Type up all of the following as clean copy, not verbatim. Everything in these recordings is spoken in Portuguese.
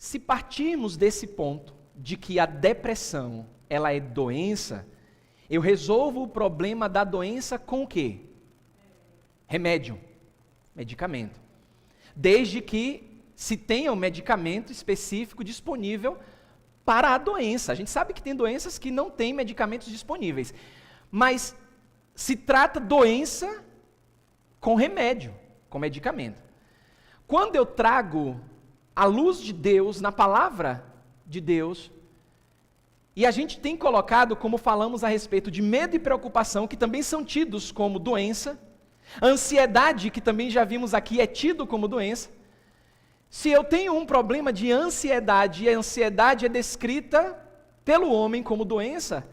Se partirmos desse ponto de que a depressão, ela é doença, eu resolvo o problema da doença com o quê? Remédio, medicamento. Desde que se tenha um medicamento específico disponível para a doença. A gente sabe que tem doenças que não têm medicamentos disponíveis, mas se trata doença com remédio, com medicamento. Quando eu trago a luz de Deus na palavra de Deus, e a gente tem colocado, como falamos a respeito de medo e preocupação, que também são tidos como doença, ansiedade, que também já vimos aqui, é tido como doença. Se eu tenho um problema de ansiedade, e a ansiedade é descrita pelo homem como doença,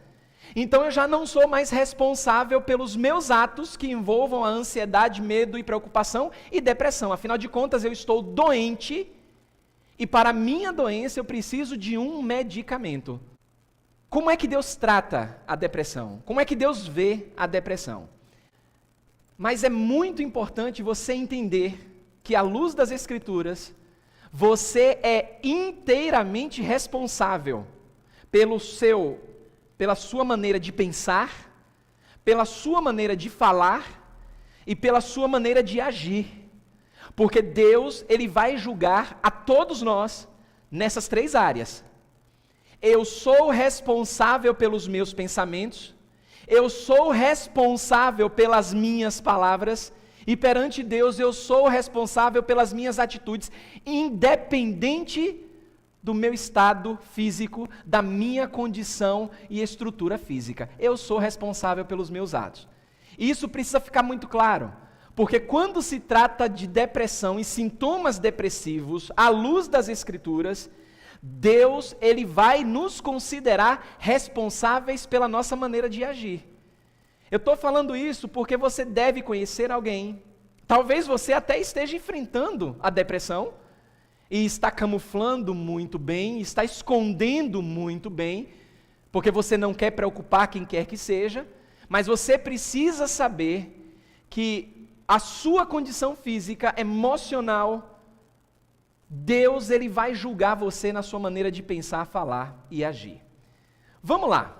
então eu já não sou mais responsável pelos meus atos que envolvam a ansiedade, medo e preocupação e depressão. Afinal de contas, eu estou doente e para a minha doença eu preciso de um medicamento. Como é que Deus trata a depressão? Como é que Deus vê a depressão? Mas é muito importante você entender que, à luz das Escrituras, você é inteiramente responsável pela sua maneira de pensar, pela sua maneira de falar e pela sua maneira de agir. Porque Deus, Ele vai julgar a todos nós nessas 3 áreas. Eu sou responsável pelos meus pensamentos, eu sou responsável pelas minhas palavras, e perante Deus eu sou responsável pelas minhas atitudes, independente do meu estado físico, da minha condição e estrutura física. Eu sou responsável pelos meus atos. Isso precisa ficar muito claro, porque quando se trata de depressão e sintomas depressivos, à luz das Escrituras, Deus, Ele vai nos considerar responsáveis pela nossa maneira de agir. Eu estou falando isso porque você deve conhecer alguém. Talvez você até esteja enfrentando a depressão e está camuflando muito bem, está escondendo muito bem, porque você não quer preocupar quem quer que seja, mas você precisa saber que a sua condição física, emocional, Deus, Ele vai julgar você na sua maneira de pensar, falar e agir. Vamos lá.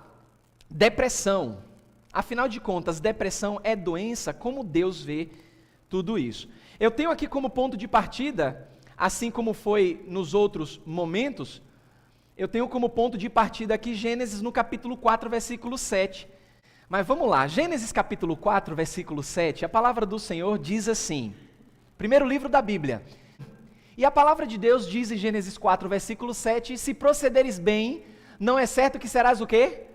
Depressão. Afinal de contas, depressão é doença? Como Deus vê tudo isso? Eu tenho aqui como ponto de partida, assim como foi nos outros momentos, eu tenho como ponto de partida aqui Gênesis no capítulo 4, versículo 7. Mas vamos lá, Gênesis capítulo 4, versículo 7, a palavra do Senhor diz assim, primeiro livro da Bíblia, e a palavra de Deus diz em Gênesis 4, versículo 7, se procederes bem, não é certo que serás o quê?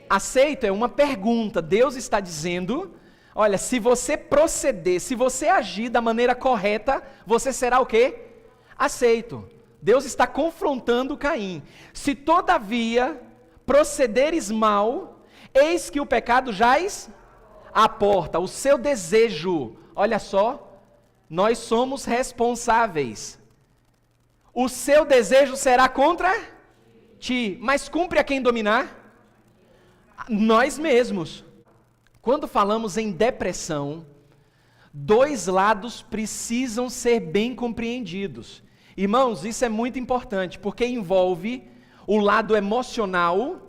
Aceito é uma pergunta. Deus está dizendo, olha, se você proceder, se você agir da maneira correta, você será o quê? Aceito. Deus está confrontando Caim. Se todavia procederes mal, eis que o pecado jaz à porta, o seu desejo. Olha só, nós somos responsáveis. O seu desejo será contra ti, mas cumpre a quem dominar? Nós mesmos. Quando falamos em depressão, 2 lados precisam ser bem compreendidos. Irmãos, isso é muito importante, porque envolve o lado emocional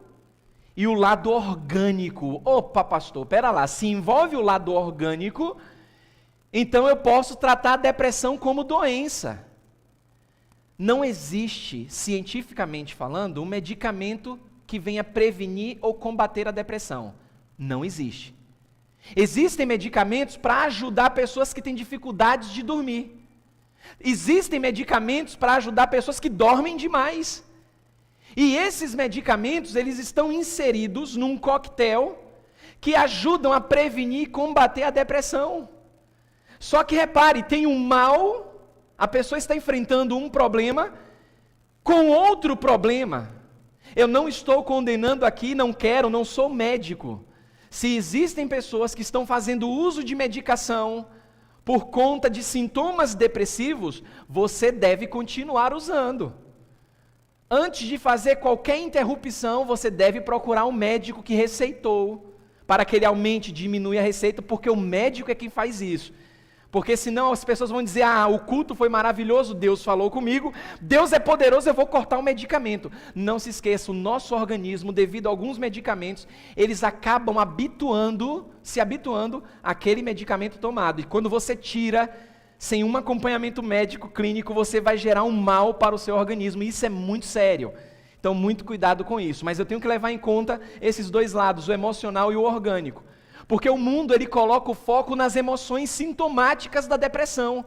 e o lado orgânico. Opa, pastor, pera lá, se envolve o lado orgânico, então eu posso tratar a depressão como doença. Não existe, cientificamente falando, um medicamento que venha prevenir ou combater a depressão. Não existe. Existem medicamentos para ajudar pessoas que têm dificuldades de dormir. Existem medicamentos para ajudar pessoas que dormem demais. E esses medicamentos, eles estão inseridos num coquetel que ajudam a prevenir e combater a depressão. Só que repare, tem um mal, a pessoa está enfrentando um problema com outro problema. Eu não estou condenando aqui, não sou médico. Se existem pessoas que estão fazendo uso de medicação por conta de sintomas depressivos, você deve continuar usando. Antes de fazer qualquer interrupção, você deve procurar um médico que receitou, para que ele aumente, diminua a receita, porque o médico é quem faz isso. Porque senão as pessoas vão dizer, o culto foi maravilhoso, Deus falou comigo, Deus é poderoso, eu vou cortar o medicamento. Não se esqueça, o nosso organismo, devido a alguns medicamentos, eles acabam se habituando àquele medicamento tomado. E quando você tira, sem um acompanhamento médico clínico, você vai gerar um mal para o seu organismo, e isso é muito sério. Então, muito cuidado com isso. Mas eu tenho que levar em conta esses dois lados, o emocional e o orgânico. Porque o mundo, ele coloca o foco nas emoções sintomáticas da depressão.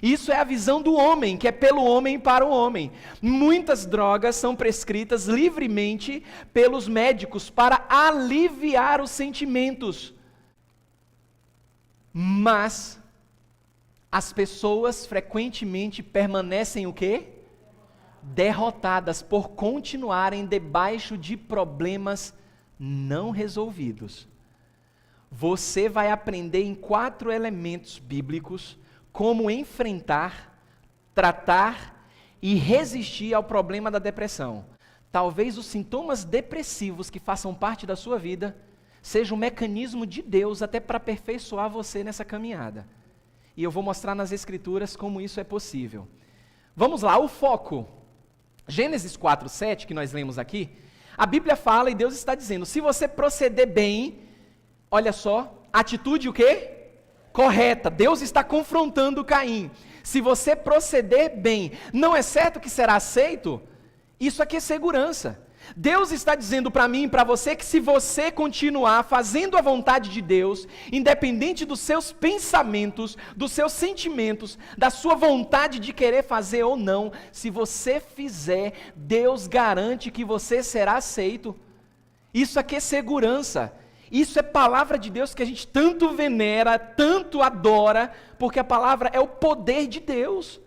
Isso é a visão do homem, que é pelo homem para o homem. Muitas drogas são prescritas livremente pelos médicos para aliviar os sentimentos. Mas as pessoas frequentemente permanecem o quê? Derrotadas por continuarem debaixo de problemas não resolvidos. Você vai aprender em 4 elementos bíblicos como enfrentar, tratar e resistir ao problema da depressão. Talvez os sintomas depressivos que façam parte da sua vida seja um mecanismo de Deus até para aperfeiçoar você nessa caminhada. E eu vou mostrar nas Escrituras como isso é possível. Vamos lá, o foco. Gênesis 4:7, que nós lemos aqui, a Bíblia fala e Deus está dizendo, se você proceder bem, olha só, atitude o quê? Correta. Deus está confrontando Caim. Se você proceder bem, não é certo que será aceito? Isso aqui é segurança. Deus está dizendo para mim e para você que se você continuar fazendo a vontade de Deus, independente dos seus pensamentos, dos seus sentimentos, da sua vontade de querer fazer ou não, se você fizer, Deus garante que você será aceito. Isso aqui é segurança. Isso é palavra de Deus que a gente tanto venera, tanto adora, porque a palavra é o poder de Deus.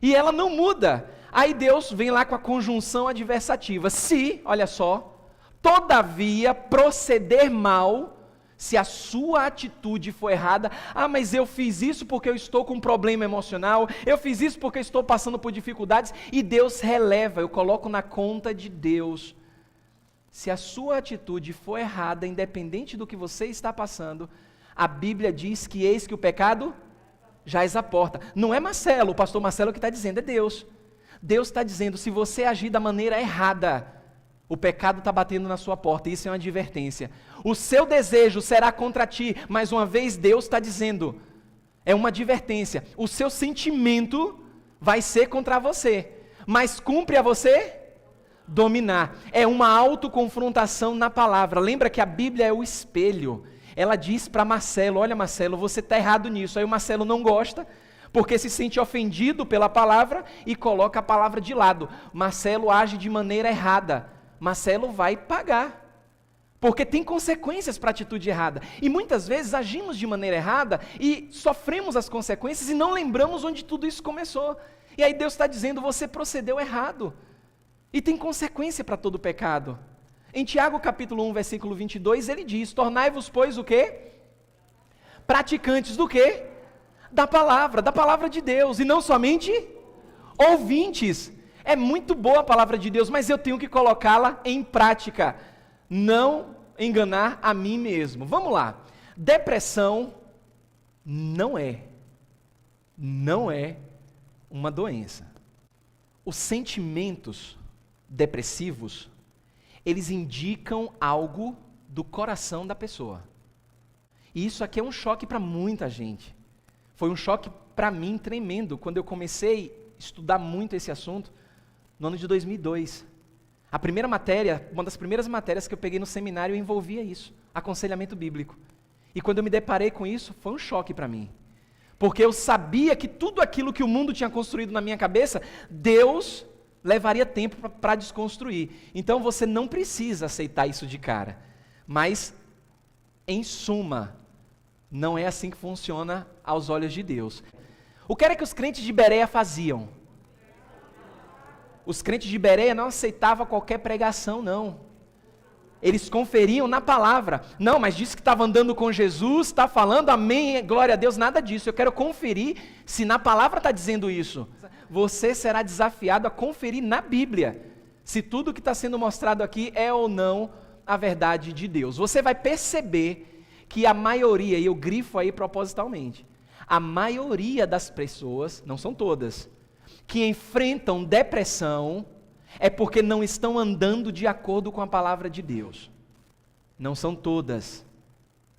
E ela não muda. Aí Deus vem lá com a conjunção adversativa. Se, olha só, todavia proceder mal, se a sua atitude for errada, mas eu fiz isso porque eu estou com um problema emocional, eu fiz isso porque eu estou passando por dificuldades, e Deus releva, eu coloco na conta de Deus. Se a sua atitude for errada, independente do que você está passando, a Bíblia diz que eis que o pecado jaz à porta. Não é Marcelo, o pastor Marcelo que está dizendo, é Deus. Deus está dizendo, se você agir da maneira errada, o pecado está batendo na sua porta, e isso é uma advertência. O seu desejo será contra ti, mais uma vez Deus está dizendo, é uma advertência. O seu sentimento vai ser contra você, mas cumpre a você dominar. É uma autoconfrontação na palavra. Lembra que a Bíblia é o espelho. Ela diz para Marcelo, olha Marcelo, você está errado nisso. Aí o Marcelo não gosta, porque se sente ofendido pela palavra e coloca a palavra de lado. Marcelo age de maneira errada. Marcelo vai pagar, porque tem consequências para a atitude errada. E muitas vezes agimos de maneira errada e sofremos as consequências e não lembramos onde tudo isso começou. E aí Deus está dizendo, você procedeu errado. E tem consequência para todo pecado. Em Tiago capítulo 1, versículo 22, ele diz, tornai-vos, pois, o quê? Praticantes do quê? Da palavra de Deus, e não somente ouvintes. É muito boa a palavra de Deus, mas eu tenho que colocá-la em prática, não enganar a mim mesmo. Vamos lá, depressão não é uma doença. Os sentimentos depressivos, eles indicam algo do coração da pessoa. E isso aqui é um choque para muita gente. Foi um choque para mim tremendo, quando eu comecei a estudar muito esse assunto, no ano de 2002. A primeira matéria, uma das primeiras matérias que eu peguei no seminário, envolvia isso, aconselhamento bíblico. E quando eu me deparei com isso, foi um choque para mim. Porque eu sabia que tudo aquilo que o mundo tinha construído na minha cabeça, Deus levaria tempo para desconstruir. Então você não precisa aceitar isso de cara. Mas, em suma, não é assim que funciona aos olhos de Deus. O que era que os crentes de Bereia faziam? Os crentes de Bereia não aceitavam qualquer pregação, não. Eles conferiam na palavra. Não, mas disse que estava andando com Jesus, está falando, amém, glória a Deus, nada disso. Eu quero conferir se na palavra está dizendo isso. Você será desafiado a conferir na Bíblia se tudo que está sendo mostrado aqui é ou não a verdade de Deus. Você vai perceber que a maioria, e eu grifo aí propositalmente, A maioria das pessoas, não são todas, que enfrentam depressão é porque não estão andando de acordo com a palavra de Deus. Não são todas,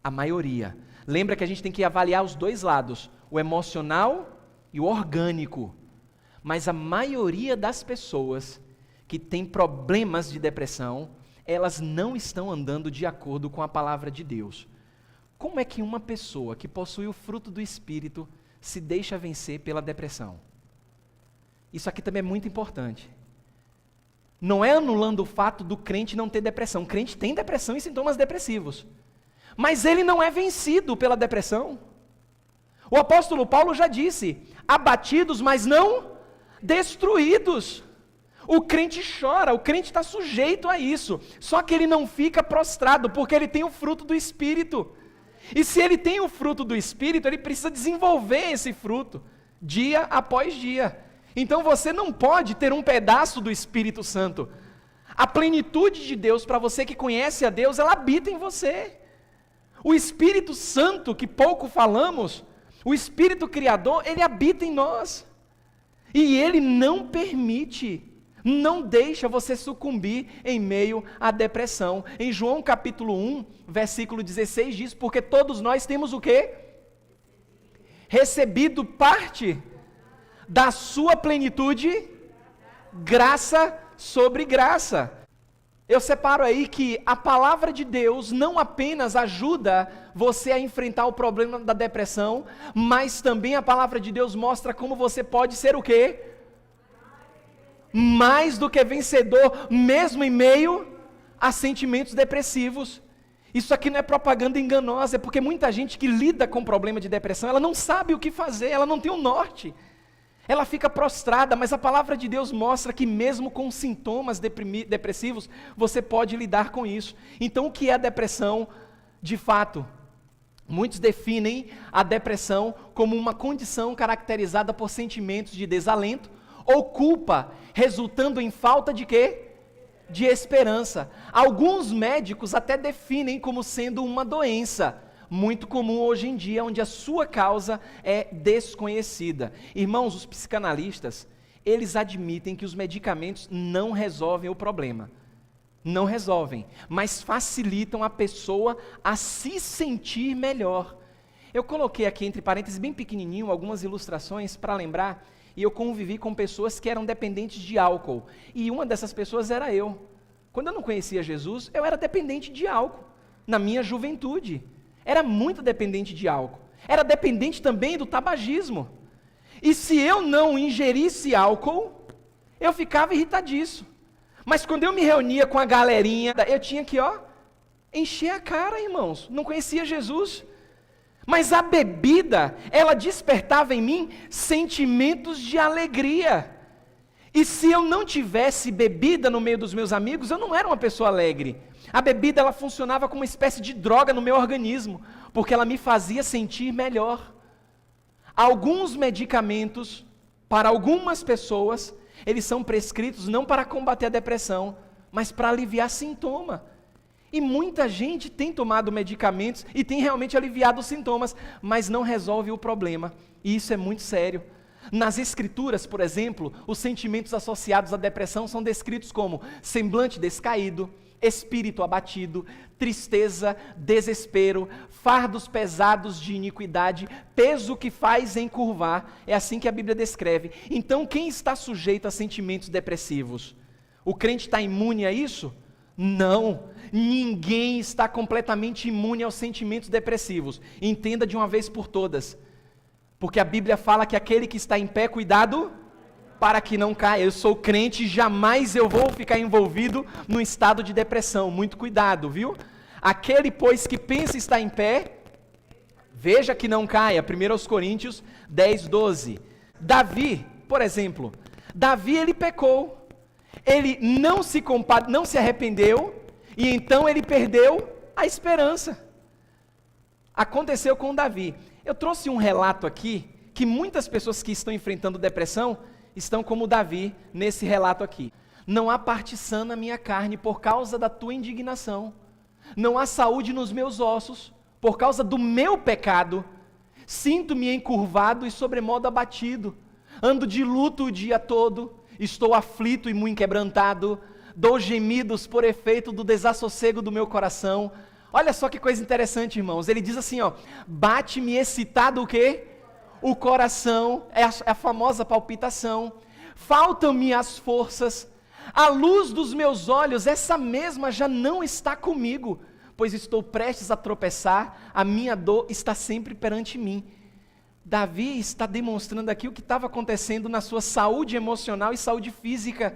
a maioria. Lembra que a gente tem que avaliar os dois lados, o emocional e o orgânico. Mas a maioria das pessoas que têm problemas de depressão, elas não estão andando de acordo com a palavra de Deus. Como é que uma pessoa que possui o fruto do Espírito se deixa vencer pela depressão? Isso aqui também é muito importante. Não é anulando o fato do crente não ter depressão. O crente tem depressão e sintomas depressivos. Mas ele não é vencido pela depressão. O apóstolo Paulo já disse, abatidos, mas não destruídos. O crente chora, o crente está sujeito a isso. Só que ele não fica prostrado, porque ele tem o fruto do Espírito. E se ele tem o fruto do Espírito, ele precisa desenvolver esse fruto, dia após dia. Então você não pode ter um pedaço do Espírito Santo. A plenitude de Deus, para você que conhece a Deus, ela habita em você. O Espírito Santo, que pouco falamos, o Espírito Criador, ele habita em nós. E ele não permite, não deixa você sucumbir em meio à depressão. Em João capítulo 1, versículo 16 diz, porque todos nós temos o quê? Recebido parte da sua plenitude, graça sobre graça. Eu separo aí que a palavra de Deus não apenas ajuda você a enfrentar o problema da depressão, mas também a palavra de Deus mostra como você pode ser o quê? Mais do que vencedor, mesmo em meio a sentimentos depressivos. Isso aqui não é propaganda enganosa, é porque muita gente que lida com problema de depressão, ela não sabe o que fazer, ela não tem um norte. Ela fica prostrada, mas a palavra de Deus mostra que mesmo com sintomas depressivos, você pode lidar com isso. Então o que é a depressão? De fato, muitos definem a depressão como uma condição caracterizada por sentimentos de desalento ou culpa, resultando em falta de quê? De esperança. Alguns médicos até definem como sendo uma doença, muito comum hoje em dia, onde a sua causa é desconhecida. Irmãos, os psicanalistas, eles admitem que os medicamentos não resolvem o problema. Não resolvem, mas facilitam a pessoa a se sentir melhor. Eu coloquei aqui entre parênteses bem pequenininho algumas ilustrações para lembrar, e eu convivi com pessoas que eram dependentes de álcool, e uma dessas pessoas era eu. Quando eu não conhecia Jesus, eu era dependente de álcool, na minha juventude. Era muito dependente de álcool. Era dependente também do tabagismo. E se eu não ingerisse álcool, eu ficava irritadiço. Mas quando eu me reunia com a galerinha, eu tinha que, encher a cara, irmãos. Não conhecia Jesus. Mas a bebida, ela despertava em mim sentimentos de alegria. E se eu não tivesse bebida no meio dos meus amigos, eu não era uma pessoa alegre. A bebida, ela funcionava como uma espécie de droga no meu organismo, porque ela me fazia sentir melhor. Alguns medicamentos, para algumas pessoas, eles são prescritos não para combater a depressão, mas para aliviar sintoma. E muita gente tem tomado medicamentos e tem realmente aliviado os sintomas, mas não resolve o problema. E isso é muito sério. Nas Escrituras, por exemplo, os sentimentos associados à depressão são descritos como semblante descaído, espírito abatido, tristeza, desespero, fardos pesados de iniquidade, peso que faz encurvar. É assim que a Bíblia descreve. Então, quem está sujeito a sentimentos depressivos? O crente está imune a isso? Não, ninguém está completamente imune aos sentimentos depressivos. Entenda de uma vez por todas. Porque a Bíblia fala que aquele que está em pé, cuidado para que não caia. Eu sou crente, jamais eu vou ficar envolvido no estado de depressão. Muito cuidado, viu? Aquele, pois, que pensa estar em pé, veja que não caia. 1 Coríntios 10, 12. Davi, por exemplo, Davi ele pecou. Ele não se arrependeu e então ele perdeu a esperança. Aconteceu com Davi. Eu trouxe um relato aqui, que muitas pessoas que estão enfrentando depressão, estão como Davi, nesse relato aqui. Não há parte sã na minha carne, por causa da tua indignação. Não há saúde nos meus ossos, por causa do meu pecado. Sinto-me encurvado e sobremodo abatido. Ando de luto o dia todo. Estou aflito e muito quebrantado. Dou gemidos por efeito do desassossego do meu coração. Olha só que coisa interessante, irmãos. Ele diz assim, ó, bate-me excitado o quê? O coração, é a famosa palpitação. Faltam-me as forças. A luz dos meus olhos, essa mesma já não está comigo, pois estou prestes a tropeçar, a minha dor está sempre perante mim. Davi está demonstrando aqui o que estava acontecendo na sua saúde emocional e saúde física,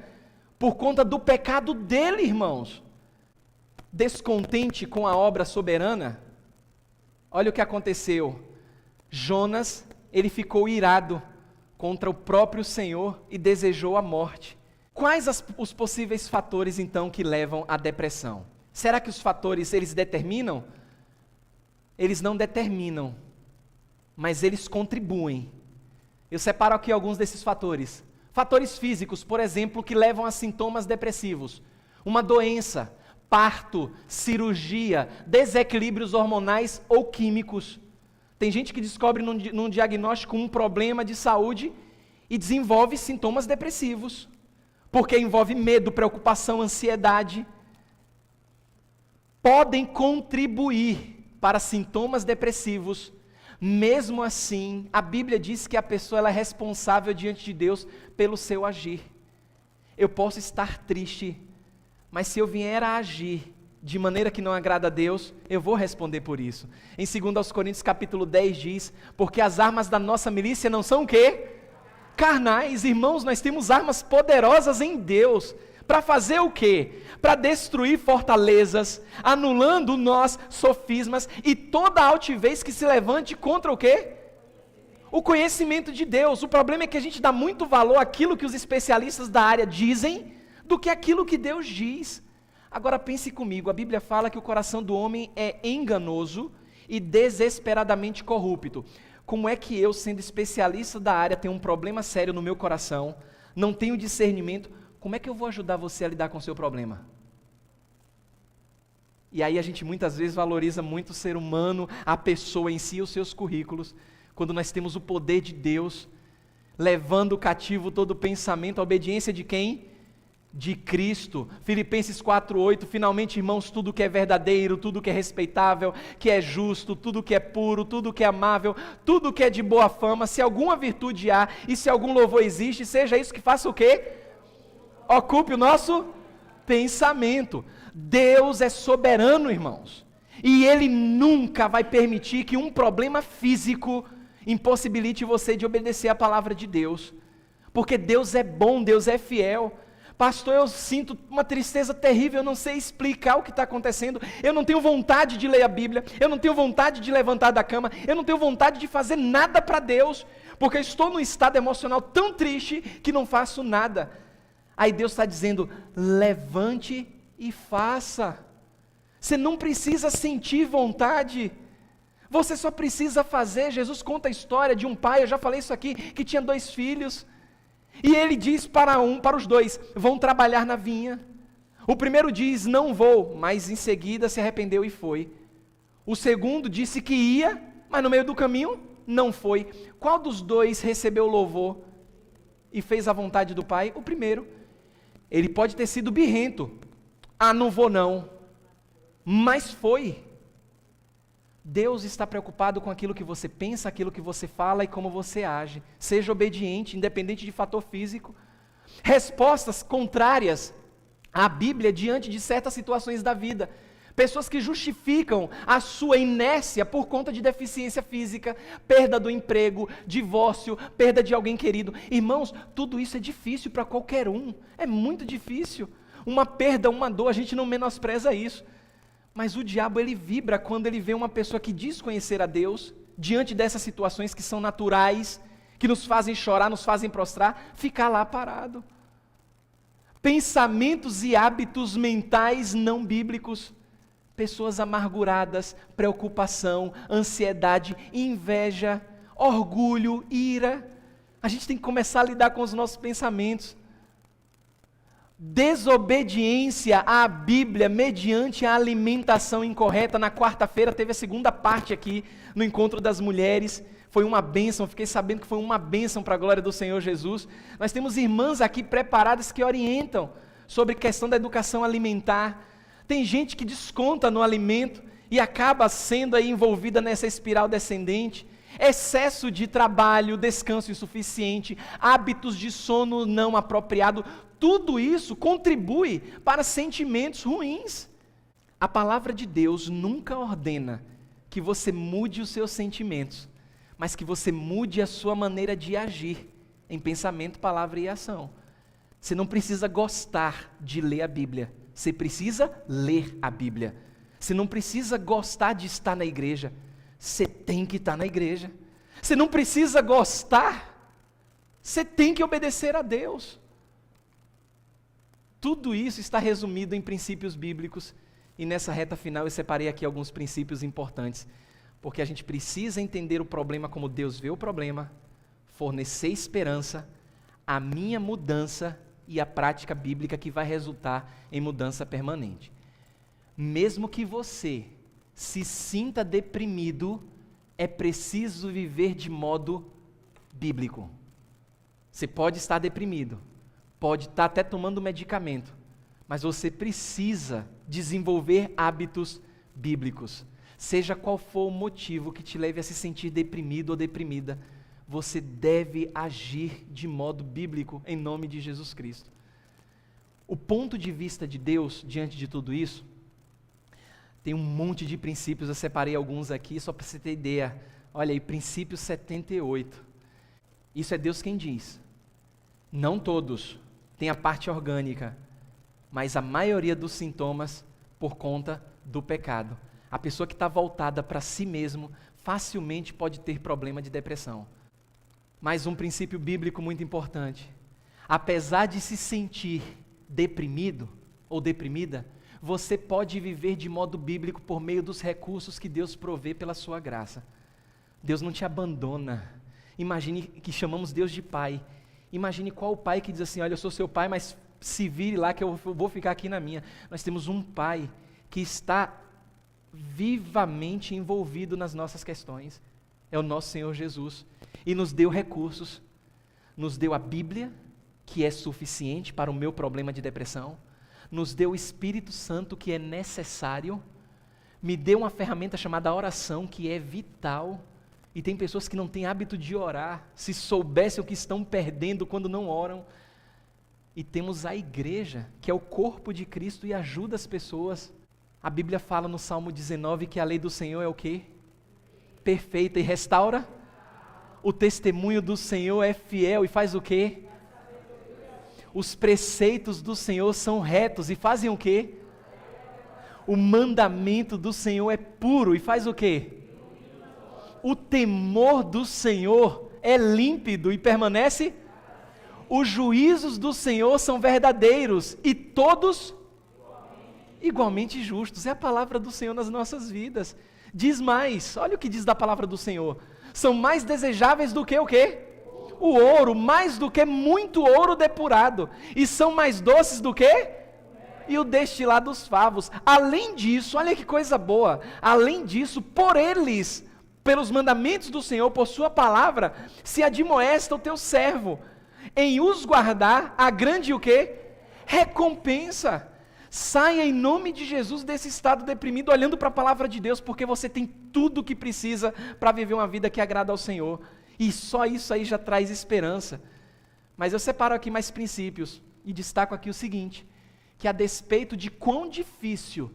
por conta do pecado dele, irmãos. Descontente com a obra soberana, olha o que aconteceu. Jonas, ele ficou irado contra o próprio Senhor e desejou a morte. Quais os possíveis fatores, então, que levam à depressão? Será que os fatores, eles determinam? Eles não determinam, mas eles contribuem. Eu separo aqui alguns desses fatores. Fatores físicos, por exemplo, que levam a sintomas depressivos. Uma doença, parto, cirurgia, desequilíbrios hormonais ou químicos. Tem gente que descobre num diagnóstico um problema de saúde e desenvolve sintomas depressivos. Porque envolve medo, preocupação, ansiedade, podem contribuir para sintomas depressivos. Mesmo assim, a Bíblia diz que a pessoa ela é responsável diante de Deus pelo seu agir. Eu posso estar triste, mas se eu vier a agir de maneira que não agrada a Deus, eu vou responder por isso. Em 2 Coríntios capítulo 10 diz, porque as armas da nossa milícia não são o quê? Carnais, irmãos, nós temos armas poderosas em Deus, para fazer o quê? Para destruir fortalezas, anulando nós sofismas e toda altivez que se levante contra o quê? O conhecimento de Deus. O problema é que a gente dá muito valor àquilo que os especialistas da área dizem, do que aquilo que Deus diz. Agora pense comigo, a Bíblia fala que o coração do homem é enganoso e desesperadamente corrupto. Como é que eu, sendo especialista da área, tenho um problema sério no meu coração, não tenho discernimento, como é que eu vou ajudar você a lidar com o seu problema? E aí a gente muitas vezes valoriza muito o ser humano, a pessoa em si, os seus currículos, quando nós temos o poder de Deus, levando cativo todo pensamento, a obediência de quem? De Cristo. Filipenses 4:8, finalmente, irmãos, tudo que é verdadeiro, tudo que é respeitável, que é justo, tudo que é puro, tudo que é amável, tudo que é de boa fama, se alguma virtude há e se algum louvor existe, seja isso que faça o quê? Ocupe o nosso pensamento. Deus é soberano, irmãos, e Ele nunca vai permitir que um problema físico impossibilite você de obedecer a palavra de Deus, porque Deus é bom, Deus é fiel. Pastor, eu sinto uma tristeza terrível, eu não sei explicar o que está acontecendo, eu não tenho vontade de ler a Bíblia, eu não tenho vontade de levantar da cama, eu não tenho vontade de fazer nada para Deus, porque eu estou num estado emocional tão triste que não faço nada. Aí Deus está dizendo, levante e faça. Você não precisa sentir vontade, você só precisa fazer. Jesus conta a história de um pai, eu já falei isso aqui, que tinha 2 filhos, e ele diz para os dois, vão trabalhar na vinha. O primeiro diz, não vou, mas em seguida se arrependeu e foi. O segundo disse que ia, mas no meio do caminho não foi. Qual dos dois recebeu louvor e fez a vontade do pai? O primeiro. Ele pode ter sido birrento, não vou não, mas foi. Deus está preocupado com aquilo que você pensa, aquilo que você fala e como você age. Seja obediente, independente de fator físico. Respostas contrárias à Bíblia diante de certas situações da vida. Pessoas que justificam a sua inércia por conta de deficiência física, perda do emprego, divórcio, perda de alguém querido. Irmãos, tudo isso é difícil para qualquer um. É muito difícil. Uma perda, uma dor, a gente não menospreza isso. Mas o diabo, ele vibra quando ele vê uma pessoa que diz conhecer a Deus, diante dessas situações que são naturais, que nos fazem chorar, nos fazem prostrar, ficar lá parado. Pensamentos e hábitos mentais não bíblicos, pessoas amarguradas, preocupação, ansiedade, inveja, orgulho, ira. A gente tem que começar a lidar com os nossos pensamentos. Desobediência à Bíblia mediante a alimentação incorreta. Na quarta-feira teve a segunda parte aqui no Encontro das Mulheres. foi uma bênção, fiquei sabendo que foi uma bênção para a glória do Senhor Jesus. Nós temos irmãs aqui preparadas que orientam sobre a questão da educação alimentar. Tem gente que desconta no alimento e acaba sendo aí envolvida nessa espiral descendente. Excesso de trabalho, descanso insuficiente, hábitos de sono não apropriado, tudo isso contribui para sentimentos ruins. A palavra de Deus nunca ordena que você mude os seus sentimentos, mas que você mude a sua maneira de agir em pensamento, palavra e ação. Você não precisa gostar de ler a Bíblia, você precisa ler a Bíblia. Você não precisa gostar de estar na igreja, você tem que estar na igreja. Você não precisa gostar, você tem que obedecer a Deus. Tudo isso está resumido em princípios bíblicos, e nessa reta final eu separei aqui alguns princípios importantes, porque a gente precisa entender o problema como Deus vê o problema, fornecer esperança, a minha mudança e a prática bíblica que vai resultar em mudança permanente. Mesmo que você se sinta deprimido, é preciso viver de modo bíblico. Você pode estar deprimido, pode estar até tomando medicamento, mas você precisa desenvolver hábitos bíblicos. Seja qual for o motivo que te leve a se sentir deprimido ou deprimida, você deve agir de modo bíblico em nome de Jesus Cristo. O ponto de vista de Deus diante de tudo isso, tem um monte de princípios, eu separei alguns aqui só para você ter ideia. Olha aí, princípio 78. Isso é Deus quem diz. Não todos têm a parte orgânica, mas a maioria dos sintomas por conta do pecado. A pessoa que está voltada para si mesmo facilmente pode ter problema de depressão. Mais um princípio bíblico muito importante. Apesar de se sentir deprimido ou deprimida, você pode viver de modo bíblico por meio dos recursos que Deus provê pela sua graça. Deus não te abandona. Imagine que chamamos Deus de Pai. Imagine qual o pai que diz assim, olha, eu sou seu pai, mas se vire lá que eu vou ficar aqui na minha. Nós temos um Pai que está vivamente envolvido nas nossas questões. É o nosso Senhor Jesus. E nos deu recursos. Nos deu a Bíblia, que é suficiente para o meu problema de depressão. Nos deu o Espírito Santo, que é necessário. Me deu uma ferramenta chamada oração, que é vital. E tem pessoas que não têm hábito de orar. Se soubessem o que estão perdendo quando não oram. E temos a igreja, que é o corpo de Cristo e ajuda as pessoas. A Bíblia fala no Salmo 19 que a lei do Senhor é o quê? Perfeita e restaura. O testemunho do Senhor é fiel e faz o quê? Os preceitos do Senhor são retos e fazem o quê? O mandamento do Senhor é puro e faz o quê? O temor do Senhor é límpido e permanece. Os juízos do Senhor são verdadeiros e todos igualmente justos. É a palavra do Senhor nas nossas vidas. Diz mais, olha o que diz da palavra do Senhor. São mais desejáveis do que o quê? O ouro, mais do que muito ouro depurado. E são mais doces do que? E o destilar dos favos. Além disso, olha que coisa boa. Além disso, por eles, pelos mandamentos do Senhor, por sua palavra, se admoesta o teu servo, em os guardar a grande o quê? Recompensa. Saia em nome de Jesus desse estado deprimido, olhando para a palavra de Deus, porque você tem tudo o que precisa para viver uma vida que agrada ao Senhor. E só isso aí já traz esperança. Mas eu separo aqui mais princípios e destaco aqui o seguinte, que a despeito de quão difícil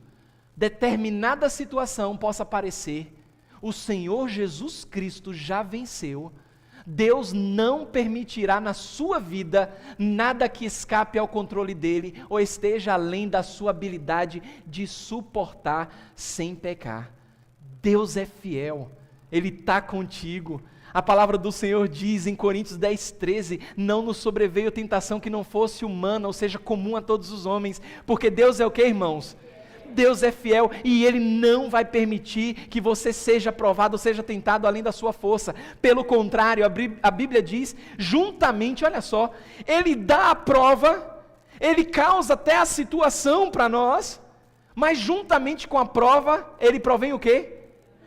determinada situação possa parecer, o Senhor Jesus Cristo já venceu. Deus não permitirá na sua vida nada que escape ao controle dele ou esteja além da sua habilidade de suportar sem pecar. Deus é fiel, Ele está contigo. A palavra do Senhor diz em Coríntios 10:13, não nos sobreveio tentação que não fosse humana, ou seja, comum a todos os homens, porque Deus é o que, irmãos? Deus é fiel e Ele não vai permitir que você seja provado ou seja tentado além da sua força. Pelo contrário, a Bíblia diz, juntamente, olha só, Ele dá a prova, Ele causa até a situação para nós, mas juntamente com a prova, Ele provém o quê?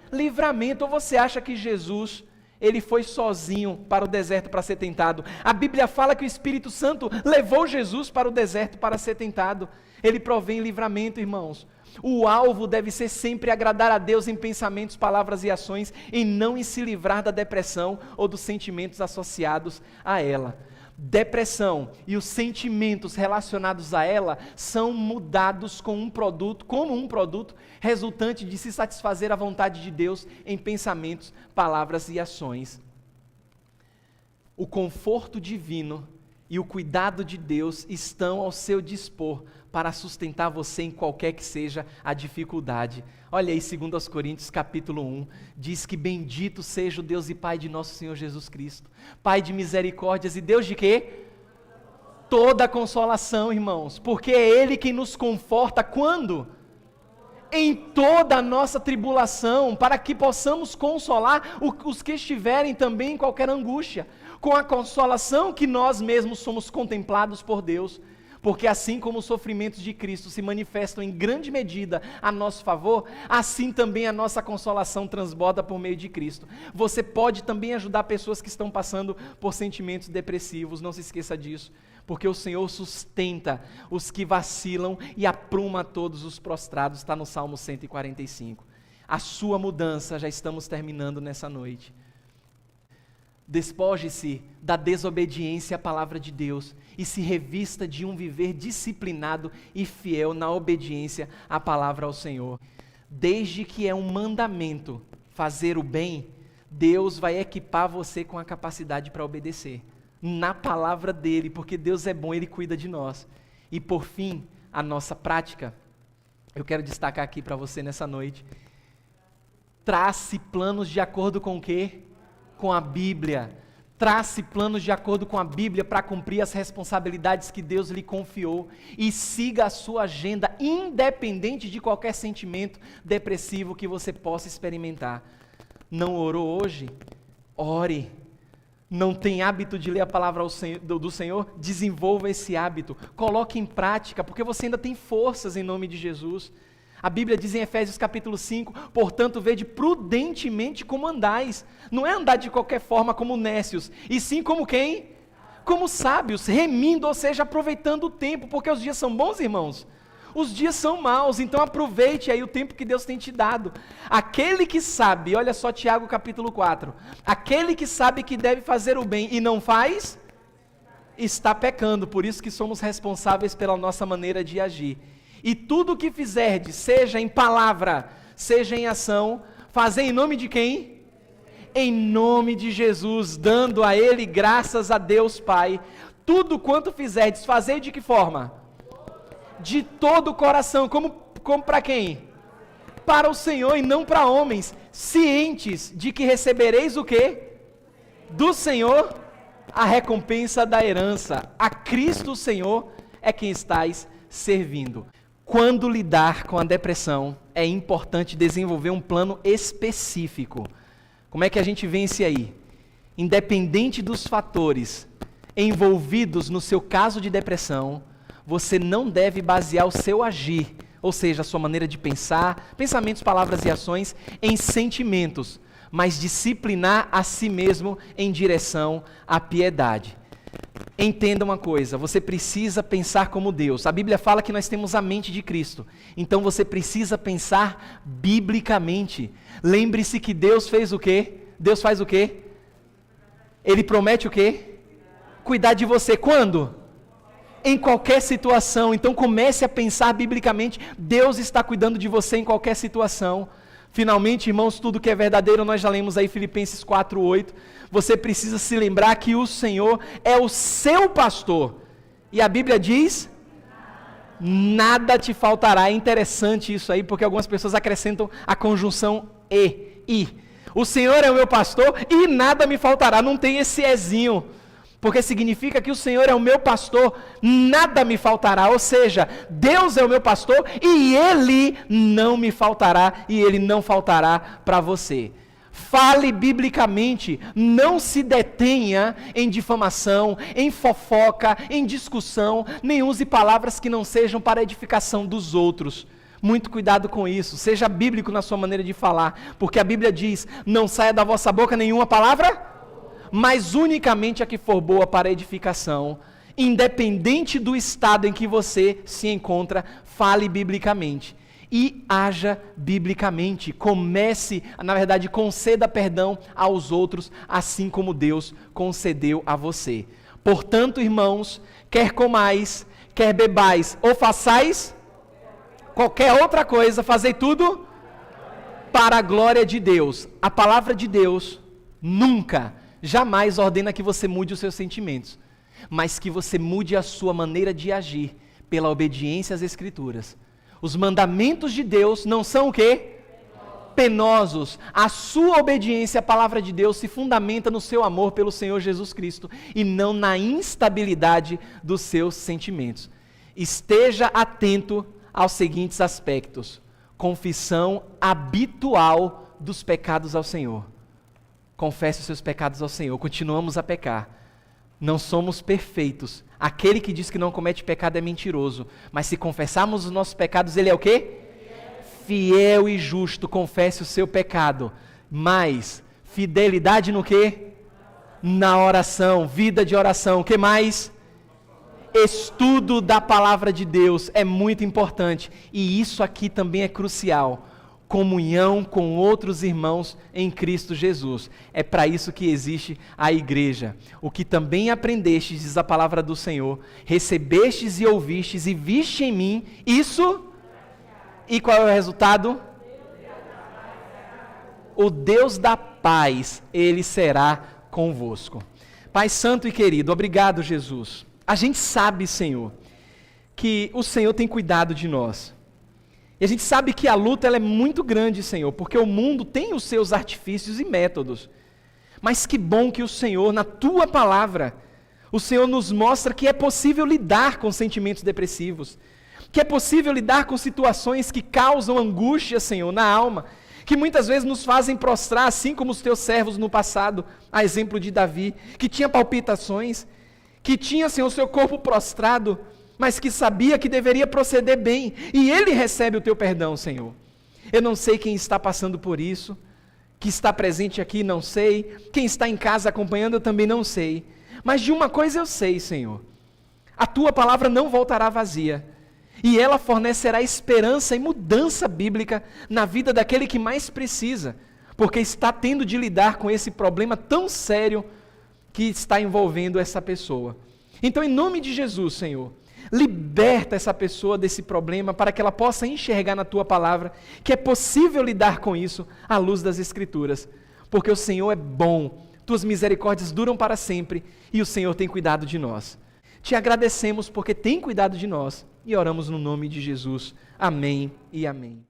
Livramento. Ou você acha que Jesus, ele foi sozinho para o deserto para ser tentado. A Bíblia fala que o Espírito Santo levou Jesus para o deserto para ser tentado. Ele provém livramento, irmãos. O alvo deve ser sempre agradar a Deus em pensamentos, palavras e ações, e não em se livrar da depressão ou dos sentimentos associados a ela. Depressão e os sentimentos relacionados a ela são mudados como um produto resultante de se satisfazer a vontade de Deus em pensamentos, palavras e ações. O conforto divino e o cuidado de Deus estão ao seu dispor para sustentar você em qualquer que seja a dificuldade. Olha aí, 2 Coríntios capítulo 1, diz que bendito seja o Deus e Pai de nosso Senhor Jesus Cristo, Pai de misericórdias e Deus de quê? Toda consolação, irmãos, porque é Ele quem nos conforta quando? Em toda a nossa tribulação, para que possamos consolar os que estiverem também em qualquer angústia, com a consolação que nós mesmos somos contemplados por Deus, porque assim como os sofrimentos de Cristo se manifestam em grande medida a nosso favor, assim também a nossa consolação transborda por meio de Cristo. Você pode também ajudar pessoas que estão passando por sentimentos depressivos, não se esqueça disso, porque o Senhor sustenta os que vacilam e apruma todos os prostrados, está no Salmo 145. A sua mudança já estamos terminando nessa noite. Despoje-se da desobediência à palavra de Deus e se revista de um viver disciplinado e fiel na obediência à palavra ao Senhor. Desde que é um mandamento fazer o bem, Deus vai equipar você com a capacidade para obedecer na palavra dele, porque Deus é bom, Ele cuida de nós. E por fim, a nossa prática, eu quero destacar aqui para você nessa noite, trace planos de acordo com o quê? Com a Bíblia. Trace planos de acordo com a Bíblia para cumprir as responsabilidades que Deus lhe confiou e siga a sua agenda, independente de qualquer sentimento depressivo que você possa experimentar. Não orou hoje? Ore. Não tem hábito de ler a palavra do Senhor? Desenvolva esse hábito. Coloque em prática, porque você ainda tem forças em nome de Jesus. A Bíblia diz em Efésios capítulo 5, portanto, vede prudentemente como andais. Não é andar de qualquer forma como nécios, e sim como quem? Como sábios, remindo, ou seja, aproveitando o tempo, porque os dias são bons, irmãos? Os dias são maus, então aproveite aí o tempo que Deus tem te dado. Aquele que sabe, olha só Tiago capítulo 4, aquele que sabe que deve fazer o bem e não faz, está pecando, por isso que somos responsáveis pela nossa maneira de agir. E tudo o que fizerdes, seja em palavra, seja em ação, fazei em nome de quem? Em nome de Jesus, dando a Ele graças a Deus Pai. Tudo quanto fizerdes, fazei de que forma? De todo o coração, como para quem? Para o Senhor e não para homens, cientes de que recebereis o quê? Do Senhor a recompensa da herança. A Cristo o Senhor é quem estáis servindo. Quando lidar com a depressão, é importante desenvolver um plano específico. Como é que a gente vence aí? Independente dos fatores envolvidos no seu caso de depressão, você não deve basear o seu agir, ou seja, a sua maneira de pensar, pensamentos, palavras e ações, em sentimentos, mas disciplinar a si mesmo em direção à piedade. Entenda uma coisa, você precisa pensar como Deus. A Bíblia fala que nós temos a mente de Cristo. Então você precisa pensar biblicamente. Lembre-se que Deus fez o quê? Deus faz o quê? Ele promete o quê? Cuidar de você. Quando? Em qualquer situação. Então comece a pensar biblicamente. Deus está cuidando de você em qualquer situação. Finalmente, irmãos, tudo que é verdadeiro, nós já lemos aí Filipenses 4:8. Você precisa se lembrar que o Senhor é o seu pastor. E a Bíblia diz: nada te faltará. É interessante isso aí, porque algumas pessoas acrescentam a conjunção e. O Senhor é o meu pastor e nada me faltará. Não tem esse ezinho, porque significa que o Senhor é o meu pastor, nada me faltará. Ou seja, Deus é o meu pastor e Ele não me faltará, e Ele não faltará para você. Fale biblicamente, não se detenha em difamação, em fofoca, em discussão, nem use palavras que não sejam para a edificação dos outros. Muito cuidado com isso. Seja bíblico na sua maneira de falar, porque a Bíblia diz: não saia da vossa boca nenhuma palavra, mas unicamente a que for boa para edificação. Independente do estado em que você se encontra, fale biblicamente e haja biblicamente. Conceda perdão aos outros, assim como Deus concedeu a você. Portanto, irmãos, quer comais, quer bebais ou façais qualquer outra coisa, fazei tudo para a glória de Deus. A palavra de Deus nunca, jamais ordena que você mude os seus sentimentos, mas que você mude a sua maneira de agir pela obediência às Escrituras. Os mandamentos de Deus não são o quê? Penosos. A sua obediência à palavra de Deus se fundamenta no seu amor pelo Senhor Jesus Cristo e não na instabilidade dos seus sentimentos. Esteja atento aos seguintes aspectos: confissão habitual dos pecados ao Senhor. Confesse os seus pecados ao Senhor. Continuamos a pecar. Não somos perfeitos. Aquele que diz que não comete pecado é mentiroso. Mas se confessarmos os nossos pecados, ele é o quê? Fiel e justo. Confesse o seu pecado. Mas fidelidade no quê? Na oração. Vida de oração. O que mais? Estudo da palavra de Deus é muito importante. E isso aqui também é crucial. Comunhão com outros irmãos em Cristo Jesus. É para isso que existe a igreja. O que também aprendestes, diz a palavra do Senhor, recebestes e ouvistes e viste em mim, isso... E qual é o resultado? O Deus da paz, Ele será convosco. Pai santo e querido, obrigado, Jesus. A gente sabe, Senhor, que o Senhor tem cuidado de nós. E a gente sabe que a luta ela é muito grande, Senhor, porque o mundo tem os seus artifícios e métodos. Mas que bom que o Senhor, na Tua palavra, o Senhor nos mostra que é possível lidar com sentimentos depressivos, que é possível lidar com situações que causam angústia, Senhor, na alma, que muitas vezes nos fazem prostrar, assim como os Teus servos no passado, a exemplo de Davi, que tinha palpitações, que tinha, Senhor, o seu corpo prostrado, mas que sabia que deveria proceder bem, e Ele recebe o Teu perdão, Senhor. Eu não sei quem está passando por isso, que está presente aqui, não sei, quem está em casa acompanhando, eu também não sei, mas de uma coisa eu sei, Senhor, a Tua palavra não voltará vazia, e ela fornecerá esperança e mudança bíblica na vida daquele que mais precisa, porque está tendo de lidar com esse problema tão sério que está envolvendo essa pessoa. Então, em nome de Jesus, Senhor, liberta essa pessoa desse problema para que ela possa enxergar na Tua palavra que é possível lidar com isso à luz das Escrituras, porque o Senhor é bom, Tuas misericórdias duram para sempre e o Senhor tem cuidado de nós. Te agradecemos porque tem cuidado de nós e oramos no nome de Jesus. Amém e amém.